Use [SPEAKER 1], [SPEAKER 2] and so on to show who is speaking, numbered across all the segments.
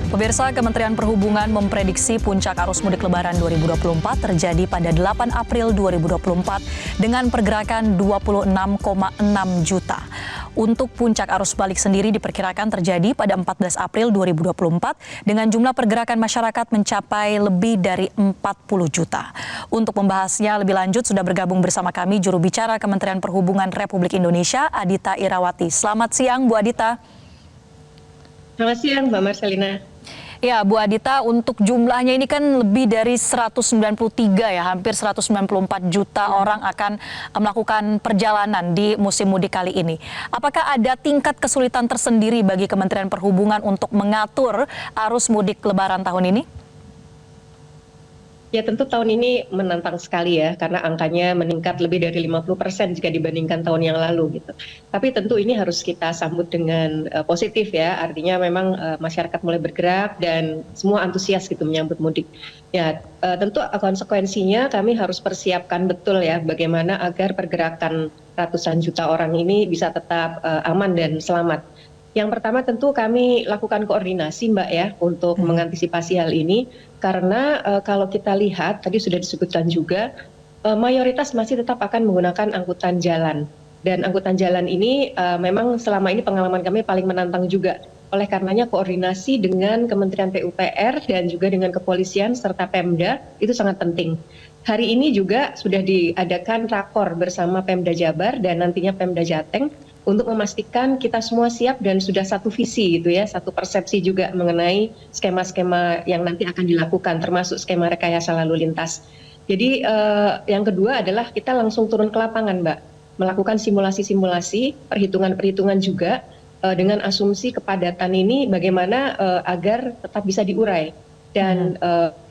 [SPEAKER 1] Pemirsa, Kementerian Perhubungan memprediksi puncak arus mudik Lebaran 2024 terjadi pada 8 April 2024 dengan pergerakan 26,6 juta. Untuk puncak arus balik sendiri diperkirakan terjadi pada 14 April 2024 dengan jumlah pergerakan masyarakat mencapai lebih dari 40 juta. Untuk membahasnya lebih lanjut sudah bergabung bersama kami juru bicara Kementerian Perhubungan Republik Indonesia, Adita Irawati. Selamat siang, Bu Adita.
[SPEAKER 2] Selamat siang, Mbak Marcelina.
[SPEAKER 1] Ya, Bu Adita, untuk jumlahnya ini kan lebih dari 193 ya, hampir 194 juta orang akan melakukan perjalanan di musim mudik kali ini. Apakah ada tingkat kesulitan tersendiri bagi Kementerian Perhubungan untuk mengatur arus mudik Lebaran tahun ini?
[SPEAKER 2] Ya, tentu tahun ini menantang sekali ya, karena angkanya meningkat lebih dari 50% jika dibandingkan tahun yang lalu gitu. Tapi tentu ini harus kita sambut dengan positif ya, artinya memang masyarakat mulai bergerak dan semua antusias gitu menyambut mudik. Ya, tentu konsekuensinya kami harus persiapkan betul ya, bagaimana agar pergerakan ratusan juta orang ini bisa tetap aman dan selamat. Yang pertama tentu kami lakukan koordinasi Mbak ya untuk mengantisipasi hal ini karena kalau kita lihat tadi sudah disebutkan juga mayoritas masih tetap akan menggunakan angkutan jalan dan angkutan jalan ini memang selama ini pengalaman kami paling menantang juga. Oleh karenanya koordinasi dengan Kementerian PUPR dan juga dengan kepolisian serta Pemda itu sangat penting. Hari ini juga sudah diadakan rakor bersama Pemda Jabar dan nantinya Pemda Jateng untuk memastikan kita semua siap dan sudah satu visi gitu ya, satu persepsi juga mengenai skema-skema yang nanti akan dilakukan termasuk skema rekayasa lalu lintas. Jadi yang kedua adalah kita langsung turun ke lapangan Mbak, melakukan simulasi-simulasi, perhitungan-perhitungan juga dengan asumsi kepadatan ini bagaimana agar tetap bisa diurai dan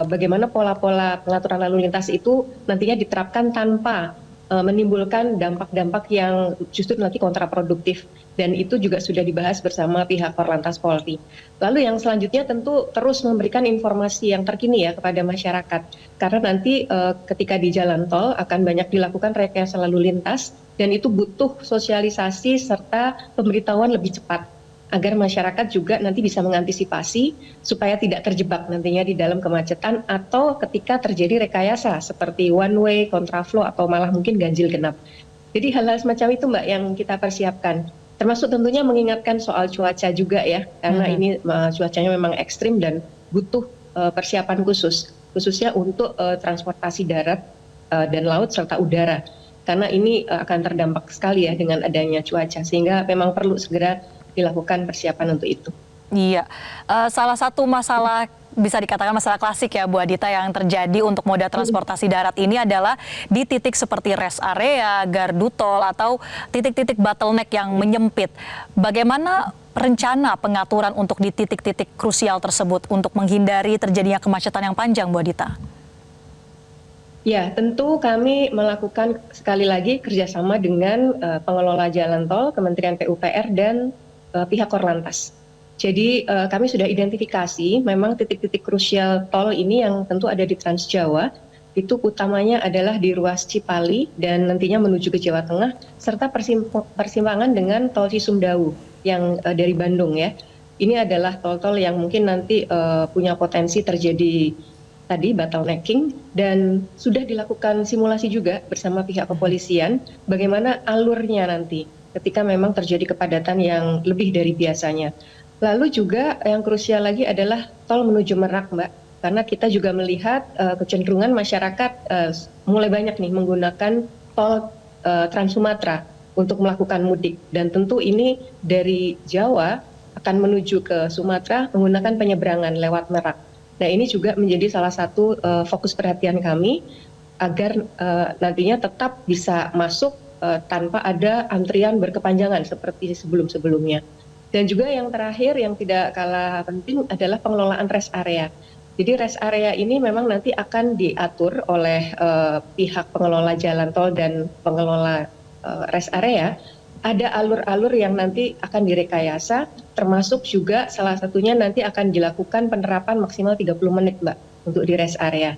[SPEAKER 2] bagaimana pola-pola pengaturan lalu lintas itu nantinya diterapkan tanpa menimbulkan dampak-dampak yang justru nanti kontraproduktif dan itu juga sudah dibahas bersama pihak Korlantas Polri. Lalu yang selanjutnya tentu terus memberikan informasi yang terkini ya kepada masyarakat karena nanti ketika di jalan tol akan banyak dilakukan rekayasa lalu lintas dan itu butuh sosialisasi serta pemberitahuan lebih cepat agar masyarakat juga nanti bisa mengantisipasi supaya tidak terjebak nantinya di dalam kemacetan atau ketika terjadi rekayasa seperti one way, kontraflow atau malah mungkin ganjil genap. Jadi hal-hal semacam itu Mbak yang kita persiapkan. Termasuk tentunya mengingatkan soal cuaca juga ya, karena ini cuacanya memang ekstrim dan butuh persiapan khususnya untuk transportasi darat dan laut serta udara. Karena ini akan terdampak sekali ya dengan adanya cuaca, sehingga memang perlu segera dilakukan persiapan untuk itu.
[SPEAKER 1] Iya, salah satu masalah bisa dikatakan masalah klasik ya Bu Adita yang terjadi untuk moda transportasi darat ini adalah di titik seperti rest area, gardu tol atau titik-titik bottleneck yang menyempit. Bagaimana rencana pengaturan untuk di titik-titik krusial tersebut untuk menghindari terjadinya kemacetan yang panjang Bu Adita?
[SPEAKER 2] Ya, tentu kami melakukan sekali lagi kerjasama dengan pengelola jalan tol, Kementerian PUPR dan pihak Korlantas. Jadi kami sudah identifikasi memang titik-titik krusial tol ini yang tentu ada di Trans Jawa, itu utamanya adalah di ruas Cipali dan nantinya menuju ke Jawa Tengah, serta persimpangan dengan tol Cisumdawu yang dari Bandung ya. Ini adalah tol-tol yang mungkin nanti punya potensi terjadi tadi bottlenecking dan sudah dilakukan simulasi juga bersama pihak kepolisian bagaimana alurnya nanti ketika memang terjadi kepadatan yang lebih dari biasanya. Lalu juga yang krusial lagi adalah tol menuju Merak Mbak, karena kita juga melihat kecenderungan masyarakat mulai banyak nih menggunakan tol Trans Sumatera untuk melakukan mudik dan tentu ini dari Jawa akan menuju ke Sumatera menggunakan penyeberangan lewat Merak. Nah ini juga menjadi salah satu fokus perhatian kami agar nantinya tetap bisa masuk tanpa ada antrian berkepanjangan seperti sebelum-sebelumnya. Dan juga yang terakhir yang tidak kalah penting adalah pengelolaan rest area. Jadi rest area ini memang nanti akan diatur oleh pihak pengelola jalan tol dan pengelola rest area. Ada alur-alur yang nanti akan direkayasa, termasuk juga salah satunya nanti akan dilakukan penerapan maksimal 30 menit Mbak untuk di rest area.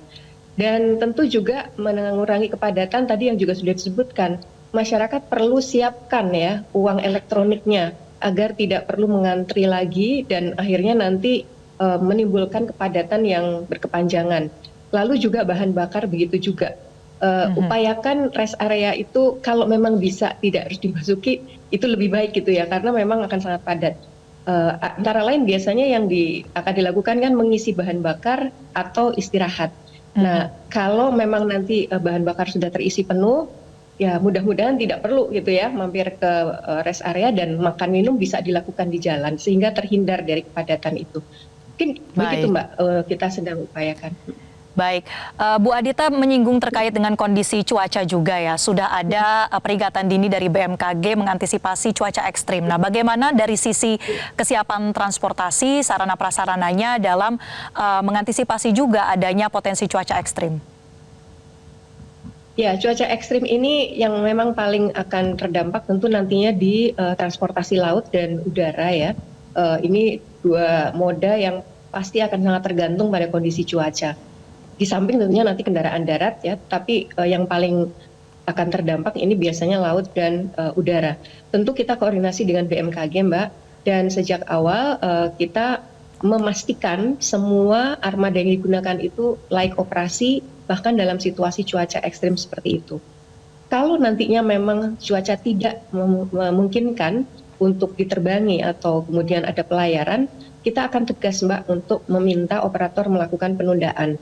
[SPEAKER 2] Dan tentu juga mengurangi kepadatan tadi yang juga sudah disebutkan. Masyarakat perlu siapkan ya uang elektroniknya agar tidak perlu mengantri lagi dan akhirnya nanti menimbulkan kepadatan yang berkepanjangan. Lalu juga bahan bakar begitu juga. Upayakan rest area itu kalau memang bisa tidak harus dimasuki, itu lebih baik gitu ya, karena memang akan sangat padat. Antara lain biasanya yang akan dilakukan kan mengisi bahan bakar atau istirahat. Nah, kalau memang nanti bahan bakar sudah terisi penuh, ya mudah-mudahan tidak perlu gitu ya mampir ke rest area, dan makan minum bisa dilakukan di jalan sehingga terhindar dari kepadatan itu. Mungkin begitu Mbak, kita sedang upayakan.
[SPEAKER 1] Baik, Bu Adita menyinggung terkait dengan kondisi cuaca juga ya. Sudah ada peringatan dini dari BMKG mengantisipasi cuaca ekstrim. Nah, bagaimana dari sisi kesiapan transportasi, sarana prasarananya dalam mengantisipasi juga adanya potensi cuaca ekstrim?
[SPEAKER 2] Ya, cuaca ekstrim ini yang memang paling akan terdampak tentu nantinya di transportasi laut dan udara ya. Ini dua moda yang pasti akan sangat tergantung pada kondisi cuaca. Di samping tentunya nanti kendaraan darat ya, tapi yang paling akan terdampak ini biasanya laut dan udara. Tentu kita koordinasi dengan BMKG Mbak, dan sejak awal kita memastikan semua armada yang digunakan itu layak operasi bahkan dalam situasi cuaca ekstrim seperti itu. Kalau nantinya memang cuaca tidak memungkinkan untuk diterbangi atau kemudian ada pelayaran, kita akan tegas Mbak untuk meminta operator melakukan penundaan.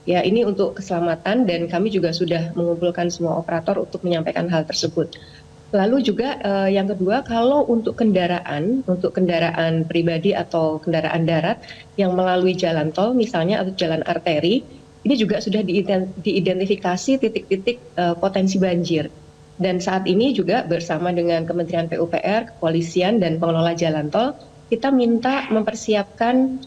[SPEAKER 2] Ya, ini untuk keselamatan, dan kami juga sudah mengumpulkan semua operator untuk menyampaikan hal tersebut. Lalu juga yang kedua, kalau untuk kendaraan pribadi atau kendaraan darat yang melalui jalan tol misalnya atau jalan arteri, ini juga sudah diidentifikasi titik-titik potensi banjir. Dan saat ini juga bersama dengan Kementerian PUPR, Kepolisian, dan pengelola jalan tol, kita minta mempersiapkan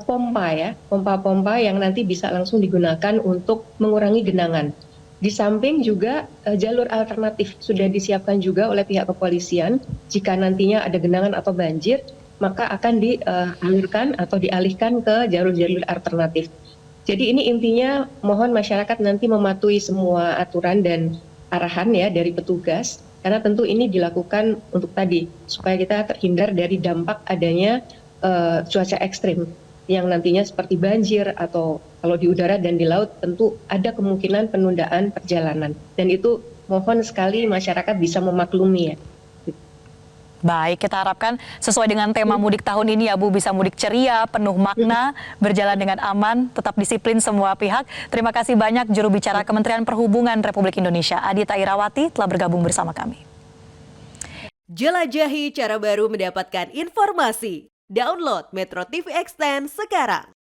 [SPEAKER 2] pompa yang nanti bisa langsung digunakan untuk mengurangi genangan. Di samping juga jalur alternatif sudah disiapkan juga oleh pihak kepolisian. Jika nantinya ada genangan atau banjir, maka akan dialirkan atau dialihkan ke jalur-jalur alternatif. Jadi ini intinya mohon masyarakat nanti mematuhi semua aturan dan arahan ya dari petugas, karena tentu ini dilakukan untuk tadi supaya kita terhindar dari dampak adanya cuaca ekstrim yang nantinya seperti banjir, atau kalau di udara dan di laut tentu ada kemungkinan penundaan perjalanan, dan itu mohon sekali masyarakat bisa memaklumi ya.
[SPEAKER 1] Baik, kita harapkan sesuai dengan tema mudik tahun ini ya Bu, bisa mudik ceria, penuh makna, berjalan dengan aman, tetap disiplin semua pihak. Terima kasih banyak juru bicara Kementerian Perhubungan Republik Indonesia, Adita Irawati, telah bergabung bersama kami.
[SPEAKER 3] Jelajahi cara baru mendapatkan informasi. Download Metro TV Extend sekarang.